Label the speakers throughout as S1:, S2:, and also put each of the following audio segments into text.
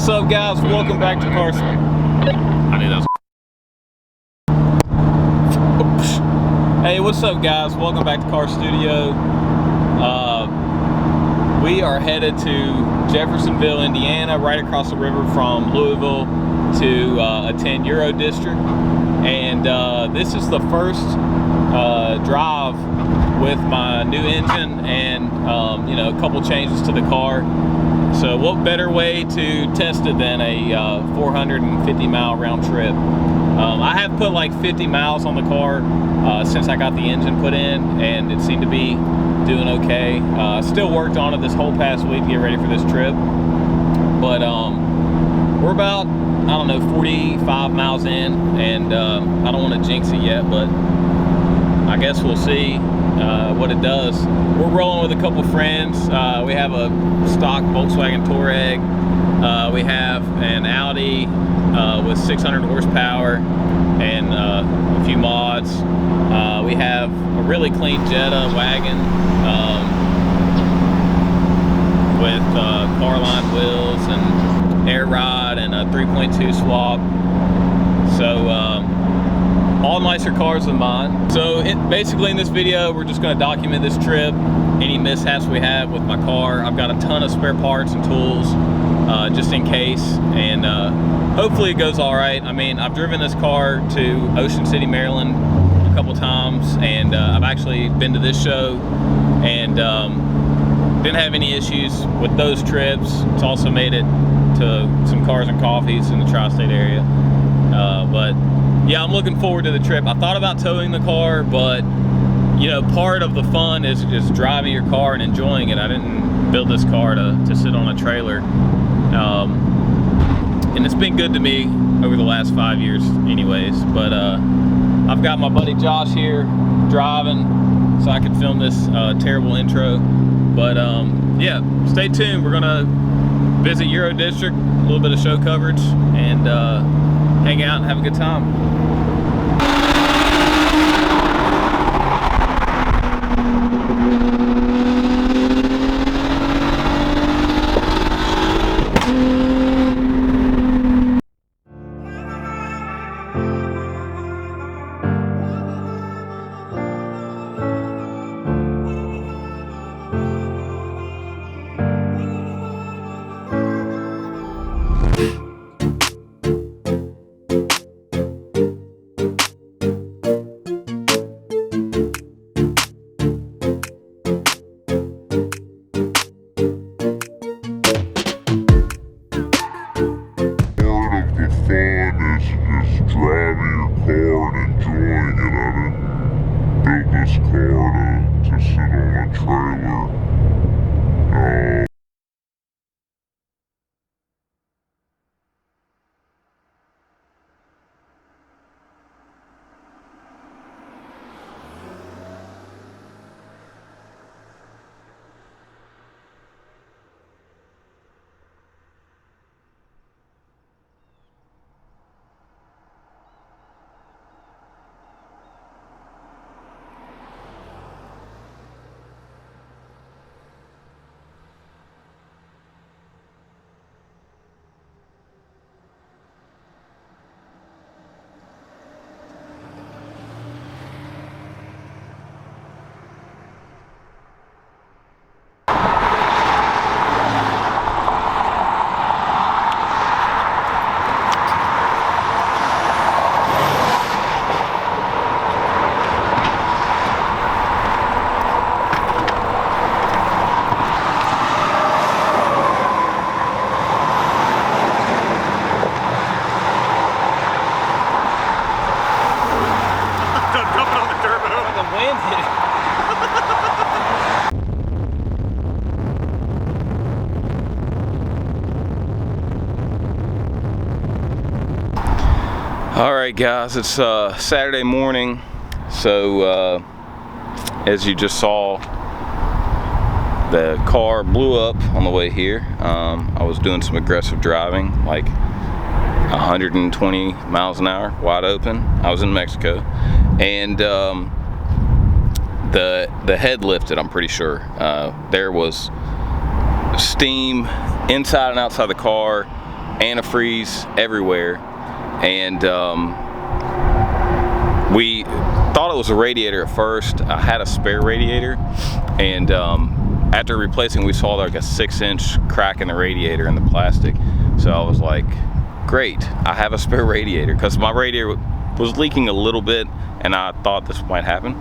S1: What's up, guys? Welcome back to Car. I knew that was. Hey, what's up, guys? Welcome back to Car Studio. We are headed to Jeffersonville, Indiana, right across the river from Louisville, to attend Euro District. And this is the first drive with my new engine and you know, a couple changes to the car. So what better way to test it than a 450 mile round trip. I have put like 50 miles on the car since I got the engine put in, and it seemed to be doing okay. Still worked on it this whole past week to get ready for this trip, but we're about, I don't know, 45 miles in, and I don't want to jinx it yet, but I guess we'll see what it does. We're rolling with a couple friends. We have a stock Volkswagen Touareg. We have an Audi with 600 horsepower and a few mods. We have a really clean Jetta wagon with car-lined wheels and air ride and a 3.2 swap. So all nicer cars than mine. So basically in this video, we're just going to document this trip, any mishaps we have with my car. I've got a ton of spare parts and tools just in case, and hopefully it goes all right. I mean, I've driven this car to Ocean City, Maryland a couple times, and I've actually been to this show and didn't have any issues with those trips. It's also made it to some Cars and Coffees in the tri-state area. But yeah, I'm looking forward to the trip. I thought about towing the car, but you know, part of the fun is driving your car and enjoying it. I didn't build this car to sit on a trailer. And it's been good to me over the last 5 years anyways. But I've got my buddy Josh here driving so I can film this terrible intro. But yeah, stay tuned. We're gonna visit Euro District, a little bit of show coverage, and hang out and have a good time. Alright guys, it's Saturday morning, so as you just saw, the car blew up on the way here. I was doing some aggressive driving, like 120 miles an hour, wide open. I was in Mexico, and the head lifted, I'm pretty sure. There was steam inside and outside the car. antifreeze everywhere, and we thought it was a radiator at first. I had a spare radiator, and after replacing, we saw like a 6-inch crack in the radiator in the plastic. So I was like, great, I have a spare radiator, because my radiator was leaking a little bit and I thought this might happen.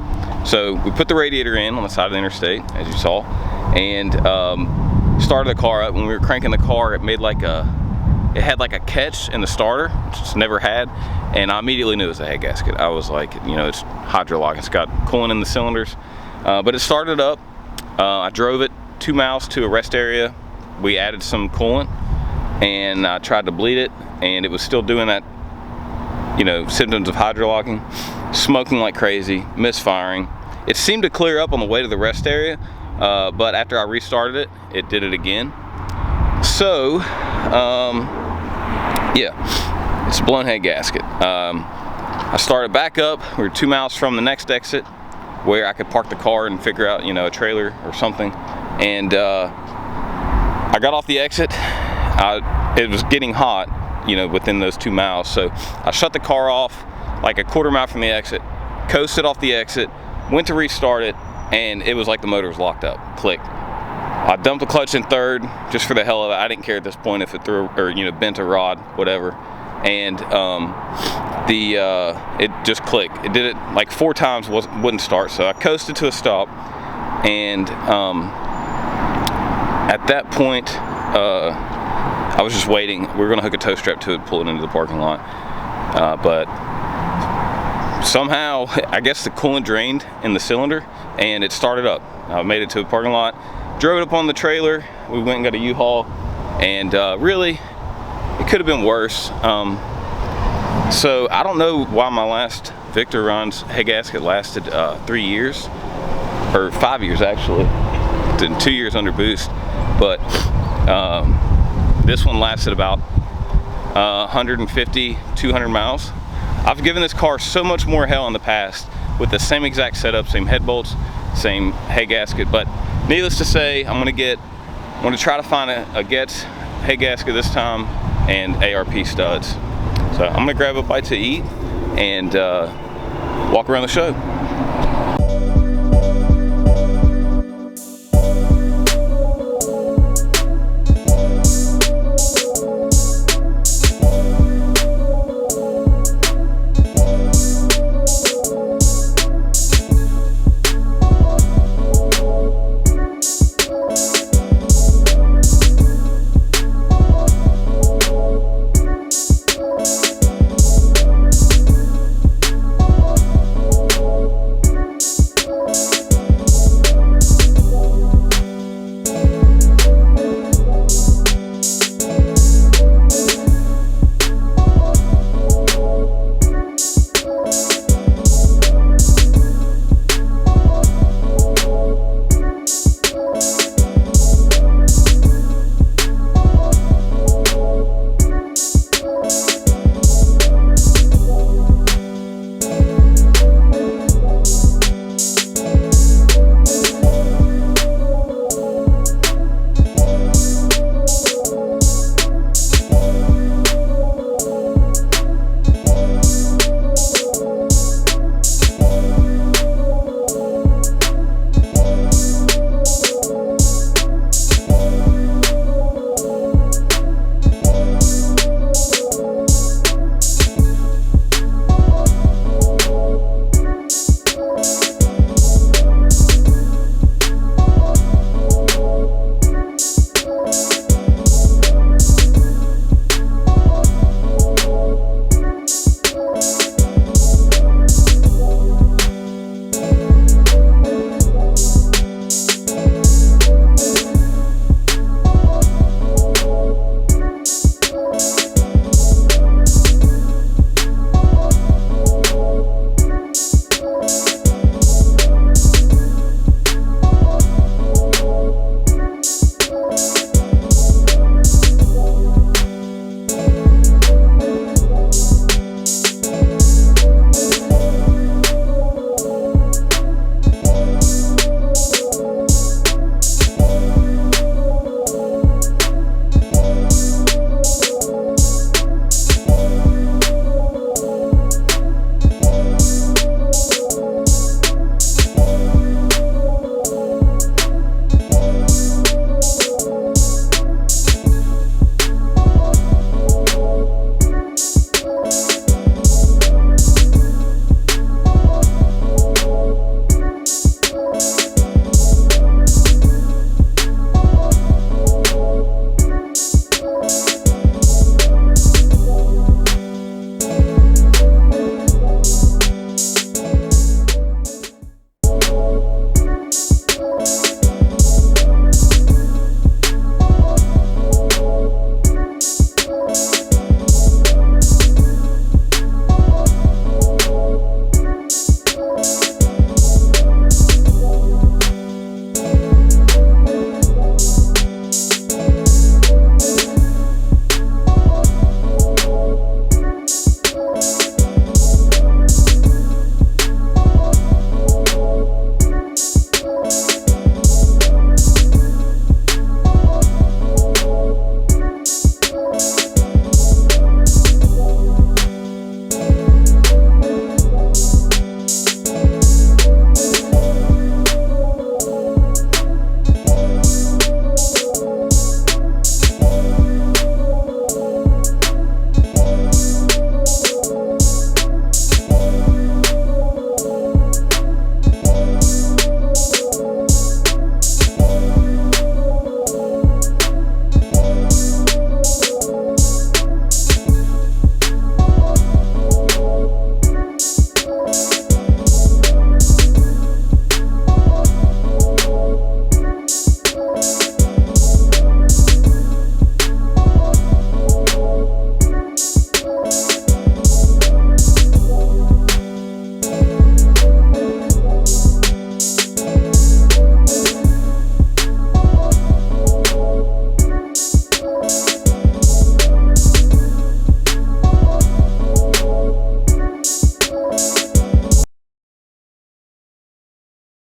S1: So we put the radiator in on the side of the interstate, as you saw, and started the car up. When we were cranking the car, it made like it had like a catch in the starter, which it's never had, and I immediately knew it was a head gasket. I was like, you know, it's hydrolock, it's got coolant in the cylinders, but it started up. I drove it 2 miles to a rest area. We added some coolant, and I tried to bleed it, and it was still doing that, you know, symptoms of hydrolocking, smoking like crazy, misfiring. It seemed to clear up on the way to the rest area, but after I restarted it, it did it again. So, yeah, it's a blown head gasket. I started back up. We were 2 miles from the next exit where I could park the car and figure out, you know, a trailer or something. And I got off the exit. It was getting hot, you know, within those 2 miles. So I shut the car off like a quarter mile from the exit, coasted off the exit, went to restart it, and it was like the motor was locked up. Click. I dumped the clutch in third just for the hell of it. I didn't care at this point if it threw or, you know, bent a rod, whatever. And it just clicked. It did it like 4 times, wouldn't start. So I coasted to a stop, and at that point I was just waiting. We were gonna hook a tow strap to it, pull it into the parking lot, but somehow I guess the coolant drained in the cylinder and it started up. I made it to the parking lot, drove it up on the trailer. We went and got a U-Haul, and really it could have been worse. So I don't know why my last Victor Ron's head gasket lasted 3 years, or 5 years actually, 2 years under boost, but this one lasted about 150, 200 miles. I've given this car so much more hell in the past with the same exact setup, same head bolts, same head gasket, but needless to say, I'm gonna try to find a Getz head gasket this time and ARP studs. So I'm gonna grab a bite to eat and walk around the show.